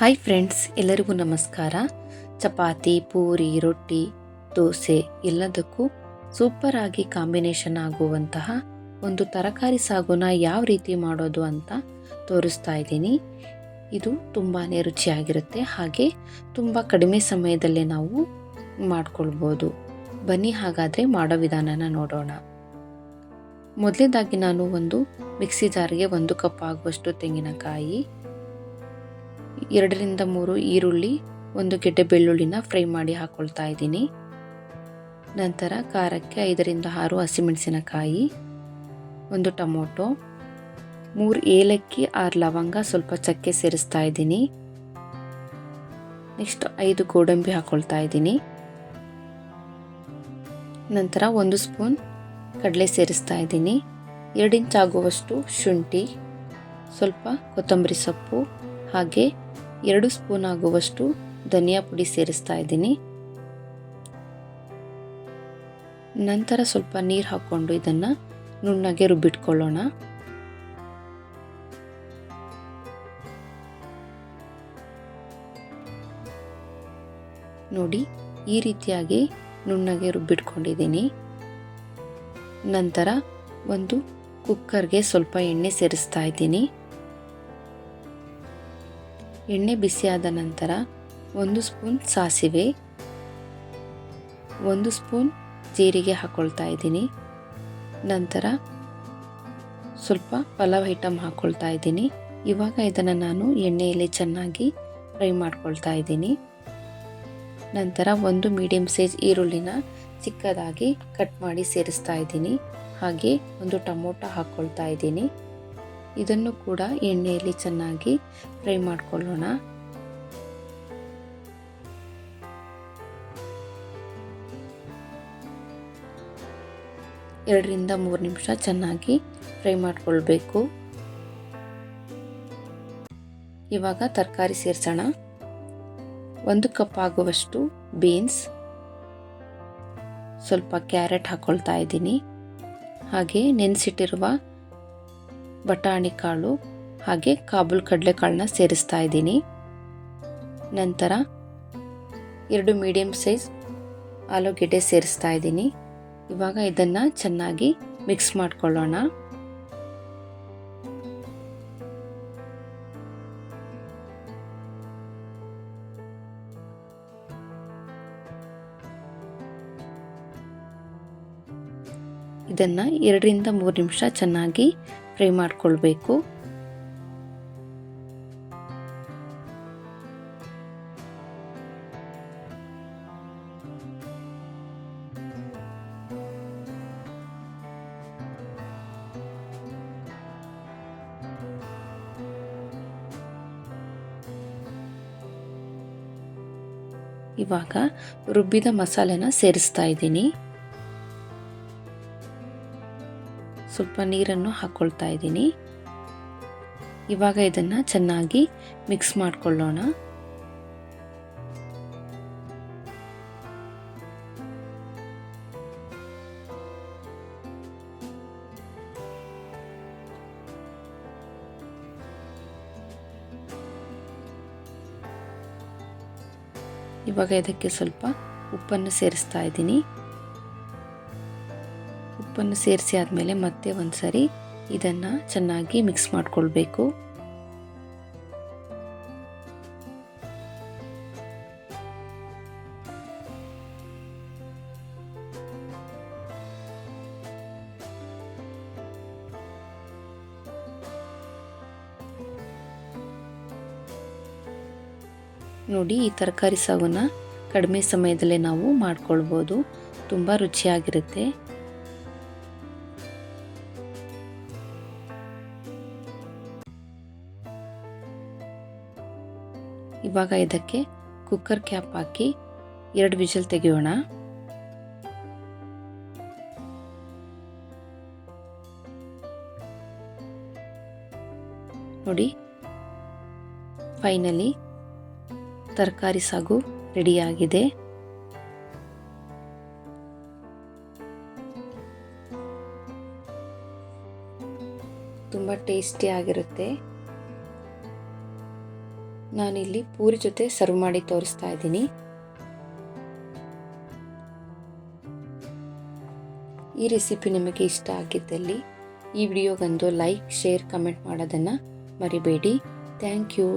Hi friends, ಎಲ್ಲರಿಗೂ ನಮಸ್ಕಾರ. ಚಪಾತಿ, ಪೂರಿ, ರೊಟ್ಟಿ, ದೋಸೆ ಎಲ್ಲದಕ್ಕೂ ಸೂಪರ್ ಆಗಿ ಕಾಂಬಿನೇಷನ್ ಆಗುವಂತಹ ಒಂದು ತರಕಾರಿ ಸಾಗುನ ಯಾವ ರೀತಿ ಮಾಡೋದು ಅಂತ ತೋರಿಸ್ತಾ ಇದ್ದೀನಿ. ಇದು ತುಂಬಾ ರುಚಿಯಾಗಿರುತ್ತೆ, ಹಾಗೆ ತುಂಬ ಕಡಿಮೆ ಸಮಯದಲ್ಲೇ ನಾವು ಮಾಡ್ಕೊಳ್ಬೋದು. ಬನ್ನಿ ಹಾಗಾದರೆ ಮಾಡೋ ವಿಧಾನನ ನೋಡೋಣ. ಮೊದಲೇದಾಗಿ ನಾನು ಒಂದು ಮಿಕ್ಸಿ ಜಾರ್ಗೆ 1 ಕಪ್ ಆಗುವಷ್ಟು ತೆಂಗಿನಕಾಯಿ, 2 ರಿಂದ 3 ಈರುಳ್ಳಿ, 1 ಗೆಡ್ಡೆ ಬೆಳ್ಳುಳ್ಳಿನ ಫ್ರೈ ಮಾಡಿ ಹಾಕೊಳ್ತಾ ಇದ್ದೀನಿ. ನಂತರ ಖಾರಕ್ಕೆ 5 ರಿಂದ 6 ಹಸಿಮೆಣಸಿನಕಾಯಿ, 1 ಟೊಮೊಟೊ, 3 ಏಲಕ್ಕಿ, 6 ಲವಂಗ, ಸ್ವಲ್ಪ ಚಕ್ಕೆ ಸೇರಿಸ್ತಾ ಇದ್ದೀನಿ. ನೆಕ್ಸ್ಟ್ 5 ಗೋಡಂಬಿ ಹಾಕೊಳ್ತಾ ಇದ್ದೀನಿ. ನಂತರ 1 ಸ್ಪೂನ್ ಕಡಲೆ ಸೇರಿಸ್ತಾ ಇದ್ದೀನಿ. 2 ಇಂಚ್ ಆಗುವಷ್ಟು ಶುಂಠಿ, ಸ್ವಲ್ಪ ಕೊತ್ತಂಬರಿ ಸೊಪ್ಪು, ಹಾಗೆ 2 ಸ್ಪೂನ್ ಆಗುವಷ್ಟು ಧನಿಯಾ ಪುಡಿ ಸೇರಿಸ್ತಾ ಇದ್ದೀನಿ. ನಂತರ ಸ್ವಲ್ಪ ನೀರು ಹಾಕ್ಕೊಂಡು ಇದನ್ನು ನುಣ್ಣಗೆ ರುಬ್ಬಿಟ್ಕೊಳ್ಳೋಣ. ನೋಡಿ, ಈ ರೀತಿಯಾಗಿ ನುಣ್ಣಗೆ ರುಬ್ಬಿಟ್ಕೊಂಡಿದ್ದೀನಿ. ನಂತರ ಒಂದು ಕುಕ್ಕರ್ಗೆ ಸ್ವಲ್ಪ ಎಣ್ಣೆ ಸೇರಿಸ್ತಾ ಇದ್ದೀನಿ. ಎಣ್ಣೆ ಬಿಸಿಯಾದ ನಂತರ 1 ಸ್ಪೂನ್ ಸಾಸಿವೆ, 1 ಸ್ಪೂನ್ ಜೀರಿಗೆ ಹಾಕ್ಕೊಳ್ತಾ ಇದ್ದೀನಿ. ನಂತರ ಸ್ವಲ್ಪ ಪಲಾವ್ ಐಟಮ್ ಹಾಕ್ಕೊಳ್ತಾ ಇದ್ದೀನಿ. ಇವಾಗ ಇದನ್ನು ನಾನು ಎಣ್ಣೆಯಲ್ಲಿ ಚೆನ್ನಾಗಿ ಫ್ರೈ ಮಾಡ್ಕೊಳ್ತಾ ಇದ್ದೀನಿ. ನಂತರ 1 ಮೀಡಿಯಂ ಸೈಜ್ ಈರುಳ್ಳಿನ ಚಿಕ್ಕದಾಗಿ ಕಟ್ ಮಾಡಿ ಸೇರಿಸ್ತಾ ಇದ್ದೀನಿ. ಹಾಗೆ 1 ಟೊಮೊಟೊ ಹಾಕ್ಕೊಳ್ತಾ ಇದ್ದೀನಿ. ಇದನ್ನು ಕೂಡ ಎಣ್ಣೆಯಲ್ಲಿ ಚೆನ್ನಾಗಿ ಫ್ರೈ ಮಾಡ್ಕೊಳ್ಳೋಣ. ಎರಡರಿಂದ 3 ನಿಮಿಷ ಚೆನ್ನಾಗಿ ಫ್ರೈ ಮಾಡ್ಕೊಳ್ಬೇಕು. ಇವಾಗ ತರಕಾರಿ ಸೇರಿಸೋಣ. 1 ಕಪ್ ಆಗುವಷ್ಟು ಬೀನ್ಸ್, ಸ್ವಲ್ಪ ಕ್ಯಾರೆಟ್ ಹಾಕ್ಕೊಳ್ತಾ ಇದ್ದೀನಿ. ಹಾಗೆ ನೆನೆಸಿಟ್ಟಿರುವ ಬಟಾಣಿ ಕಾಳು, ಹಾಗೆ ಕಾಬೂಲ್ ಕಡಲೆಕಾಳನ್ನ ಸೇರಿಸ್ತಾ ಇದ್ದೀನಿ. ನಂತರ 2 ಮೀಡಿಯಂ ಸೈಜ್ ಆಲೂಗೆಡ್ಡೆ ಸೇರಿಸ್ತಾ ಇದ್ದೀನಿ. ಇವಾಗ ಇದನ್ನು ಚೆನ್ನಾಗಿ ಮಿಕ್ಸ್ ಮಾಡ್ಕೊಳ್ಳೋಣ. ಇದನ್ನು 2 ರಿಂದ 3 ನಿಮಿಷ ಚೆನ್ನಾಗಿ ಫ್ರೈ ಮಾಡಿಕೊಳ್ಬೇಕು. ಇವಾಗ ರುಬ್ಬಿದ ಮಸಾಲೆನ ಸೇರಿಸ್ತಾ ಇದ್ದೀನಿ. ಸ್ವಲ್ಪ ನೀರನ್ನು ಹಾಕ್ಕೊಳ್ತಾ ಇದ್ದೀನಿ. ಇವಾಗ ಇದನ್ನು ಚೆನ್ನಾಗಿ ಮಿಕ್ಸ್ ಮಾಡಿಕೊಳ್ಳೋಣ. ಇವಾಗ ಇದಕ್ಕೆ ಸ್ವಲ್ಪ ಉಪ್ಪನ್ನು ಸೇರಿಸ್ತಾ ಇದ್ದೀನಿ. ಉಪ್ಪನ್ನು ಸೇರಿಸಿ ಆದಮೇಲೆ ಮತ್ತೆ ಒಂದ್ಸರಿ ಇದನ್ನು ಚೆನ್ನಾಗಿ ಮಿಕ್ಸ್ ಮಾಡಿಕೊಳ್ಬೇಕು. ನೋಡಿ, ಈ ತರಕಾರಿ ಸಾಗುನ ಕಡಿಮೆ ಸಮಯದಲ್ಲೇ ನಾವು ಮಾಡ್ಕೊಳ್ಬೋದು. ತುಂಬ ರುಚಿಯಾಗಿರುತ್ತೆ. ಇವಾಗ ಇದಕ್ಕೆ ಕುಕ್ಕರ್ ಕ್ಯಾಪ್ ಹಾಕಿ 2 ವಿಷಲ್ ತೆಗೆಯೋಣ. ನೋಡಿ, ಫೈನಲಿ ತರಕಾರಿ ಸಾಗು ರೆಡಿಯಾಗಿದೆ. ತುಂಬ ಟೇಸ್ಟಿ ಆಗಿರುತ್ತೆ. ನಾನಿಲ್ಲಿ ಪೂರಿ ಜೊತೆ ಸರ್ವ್ ಮಾಡಿ ತೋರಿಸ್ತಾ ಇದ್ದೀನಿ. ಈ ರೆಸಿಪಿ ನಿಮಗೆ ಇಷ್ಟ ಆಗಿದ್ದಲ್ಲಿ ಈ ವಿಡಿಯೋಗೊಂದು ಲೈಕ್, ಶೇರ್, ಕಮೆಂಟ್ ಮಾಡೋದನ್ನು ಮರಿಬೇಡಿ. Thank you.